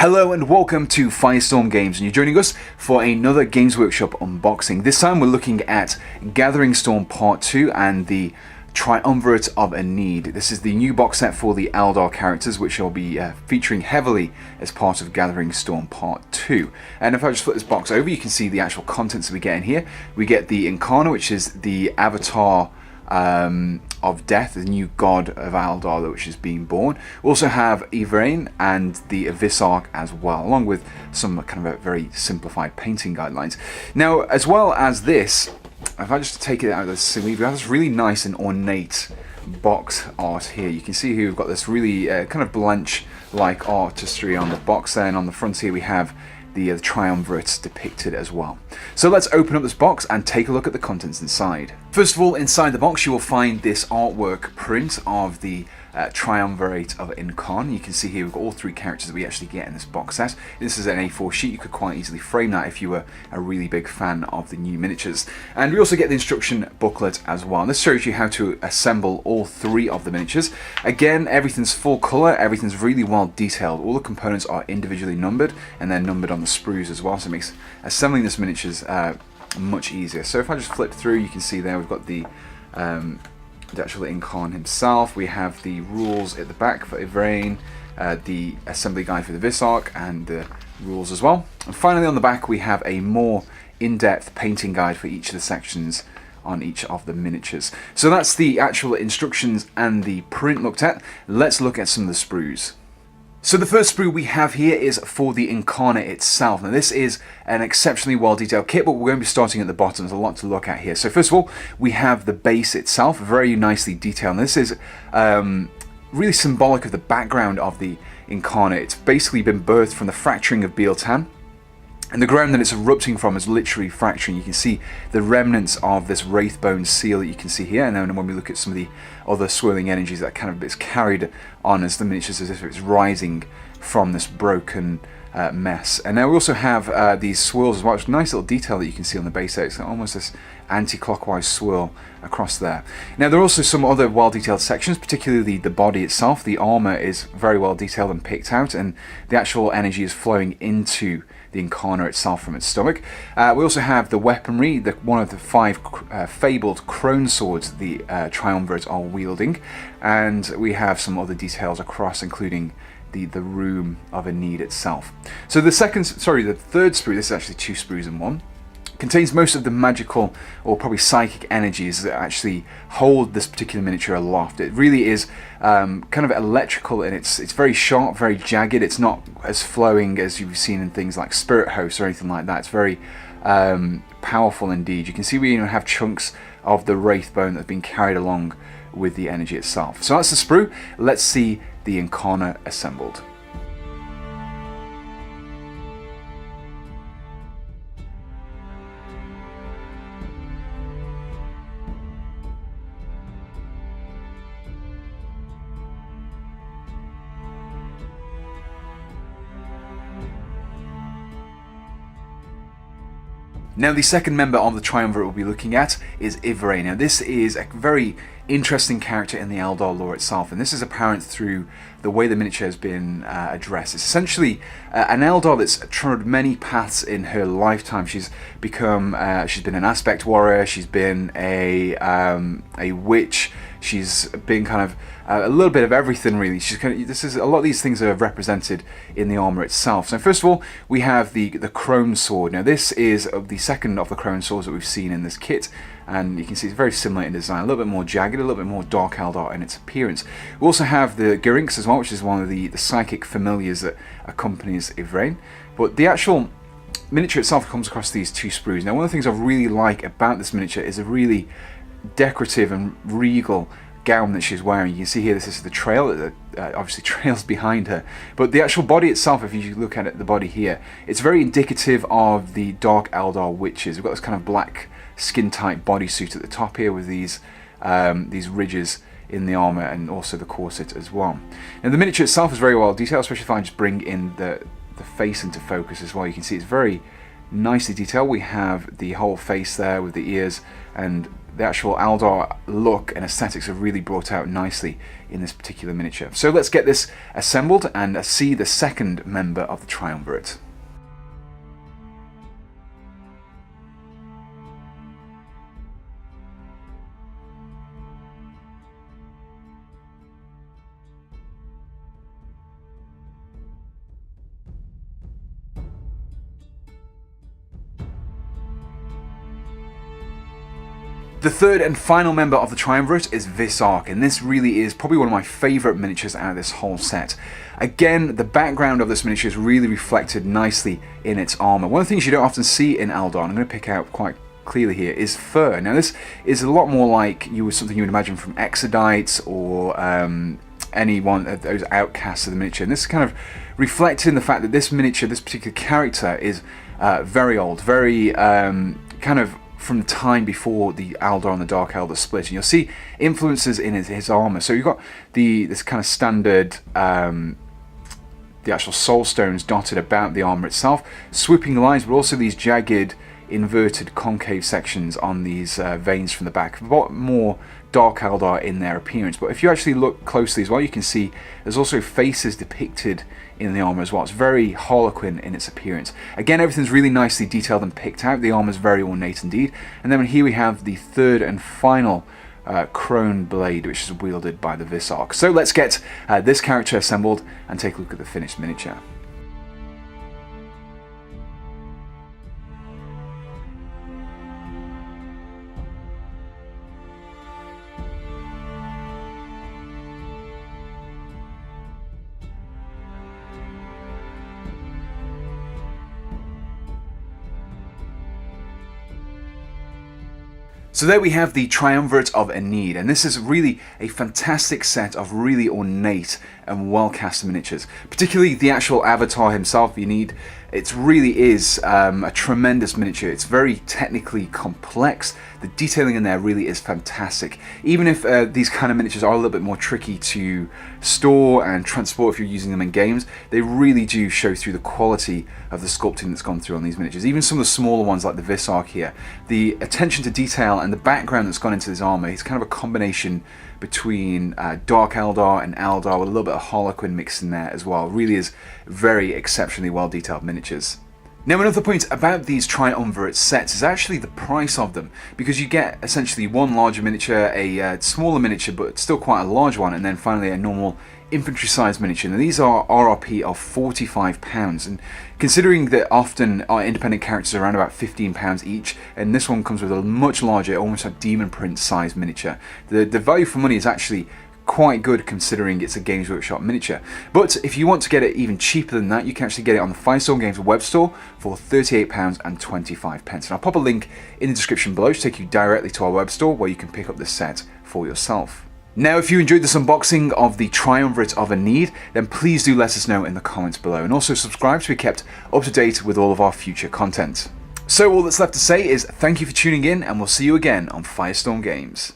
Hello and welcome to Firestorm Games, and you're joining us for another Games Workshop unboxing. This time we're looking at Gathering Storm Part 2 and the Triumvirate of Ynnead. This is the new box set for the Eldar characters, which I'll be featuring heavily as part of Gathering Storm Part 2. And if I just flip this box over, you can see the actual contents that we get in here. We get the Incarna, which is the avatar of death, the new god of Eldar which is being born. We also have Ynnead and the Visarch as well, along with some kind of a very simplified painting guidelines. Now, as well as this, if I just take it out of the sleeve, we have this really nice and ornate box art here. You can see here we've got this really kind of Blanche-like artistry on the box there, and on the front here we have the triumvirates depicted as well. So let's open up this box and take a look at the contents inside. First of all, inside the box you will find this artwork print of the Triumvirate of Ynnead. You can see here we've got all three characters that we actually get in this box set. This is an A4 sheet. You could quite easily frame that if you were a really big fan of the new miniatures. And we also get the instruction booklet as well. And this shows you how to assemble all three of the miniatures. Again, everything's full color, everything's really well detailed. All the components are individually numbered, and they're numbered on the sprues as well, so it makes assembling this miniatures much easier. So if I just flip through, you can see there we've got the actual Incarn himself. We have the rules at the back for Ynnead, the assembly guide for the Visarch, and the rules as well. And finally on the back we have a more in-depth painting guide for each of the sections on each of the miniatures. So that's the actual instructions and the print looked at. Let's look at some of the sprues. So the first sprue we have here is for the Incarna itself. Now this is an exceptionally well detailed kit, but we're going to be starting at the bottom. There's a lot to look at here. So first of all, we have the base itself, very nicely detailed. And this is really symbolic of the background of the Incarna. It's basically been birthed from the fracturing of Biel-Tan. And the ground that it's erupting from is literally fracturing. You can see the remnants of this wraithbone seal that you can see here. And then when we look at some of the other swirling energies, that kind of is carried on as the miniatures, as if it's rising from this broken mess. And now we also have these swirls as well. It's a nice little detail that you can see on the base there. It's almost this anti-clockwise swirl across there. Now there are also some other well detailed sections, particularly the body itself. The armor is very well detailed and picked out, and the actual energy is flowing into the Incarna itself from its stomach. We also have the weaponry, one of the 5 fabled crone swords the Triumvirates are wielding, and we have some other details across, including the room of Ynnead itself. So the third sprue, this is actually 2 sprues in one, contains most of the magical or probably psychic energies that actually hold this particular miniature aloft. It really is kind of electrical, and it's very sharp, very jagged. It's not as flowing as you've seen in things like Spirit Hosts or anything like that. It's very powerful indeed. You can see we even have chunks of the wraithbone that have been carried along with the energy itself. So that's the sprue. Let's see the Incarna assembled. Now the second member of the Triumvirate we'll be looking at is Ynnead. Now this is a very interesting character in the Eldar lore itself, and this is apparent through the way the miniature has been addressed. It's essentially an Eldar that's trod many paths in her lifetime. She's become, she's been an aspect warrior, she's been a witch, she's been kind of a little bit of everything really. She's kind of, a lot of these things are represented in the armor itself. So first of all, we have the crone sword. Now this is the second of the crone swords that we've seen in this kit, and you can see it's very similar in design, a little bit more jagged, a little bit more dark Eldar in its appearance. We also have the Gyrinx as well, which is one of the psychic familiars that accompanies Ynnead. But the actual miniature itself comes across these 2 sprues. Now one of the things I really like about this miniature is a really decorative and regal gown that she's wearing. You can see here this is the trail that obviously trails behind her, but the actual body itself, if you look at it, the body here, it's very indicative of the Dark Eldar witches. We've got this kind of black skin tight bodysuit at the top here with these ridges in the armor, and also the corset as well. Now the miniature itself is very well detailed, especially if I just bring in the face into focus as well. You can see it's very nicely detailed. We have the whole face there with the ears, and the actual Aldar look and aesthetics are really brought out nicely in this particular miniature. So let's get this assembled and see the second member of the Triumvirate. The third and final member of the Triumvirate is Visarch, and this really is probably one of my favourite miniatures out of this whole set. Again, the background of this miniature is really reflected nicely in its armour. One of the things you don't often see in Aldar, and I'm going to pick out quite clearly here, is fur. Now this is a lot more like something you would imagine from Exodites or any one of those outcasts of the miniature. And this is kind of reflected in the fact that this miniature, this particular character, is very old, very kind of from the time before the Aldar and the Dark Eldar split, and you'll see influences in his armor. So you've got this kind of standard, the actual soul stones dotted about the armor itself, swooping lines, but also these jagged, inverted, concave sections on these veins from the back. A lot more Dark Eldar in their appearance, but if you actually look closely as well, you can see there's also faces depicted in the armor as well. It's very Harlequin in its appearance. Again, everything's really nicely detailed and picked out. The armor's very ornate indeed. And then here we have the third and final crone blade, which is wielded by the Visarch. So let's get this character assembled and take a look at the finished miniature. So there we have the Triumvirate of Ynnead, and this is really a fantastic set of really ornate and well-cast miniatures. Particularly the actual avatar himself, Ynnead. It really is a tremendous miniature. It's very technically complex. The detailing in there really is fantastic. Even if these kind of miniatures are a little bit more tricky to store and transport if you're using them in games, they really do show through the quality of the sculpting that's gone through on these miniatures. Even some of the smaller ones like the Visarch here, the attention to detail and the background that's gone into this armor, it's kind of a combination between Dark Eldar and Aldar with a little bit of Harlequin mixed in there as well. Really is very exceptionally well detailed miniatures. Now, another point about these Triumvirate sets is actually the price of them, because you get essentially one larger miniature, a smaller miniature but still quite a large one, and then finally a normal infantry sized miniature. Now these are RRP of £45, and considering that often our independent characters are around about £15 each, and this one comes with a much larger, almost like demon print sized miniature, the value for money is actually quite good considering it's a Games Workshop miniature. But if you want to get it even cheaper than that, you can actually get it on the Firestorm Games web store for £38.25. And I'll pop a link in the description below to take you directly to our web store where you can pick up this set for yourself. Now, if you enjoyed this unboxing of the Triumvirate of Ynnead, then please do let us know in the comments below, and also subscribe to be kept up to date with all of our future content. So all that's left to say is thank you for tuning in, and we'll see you again on Firestorm Games.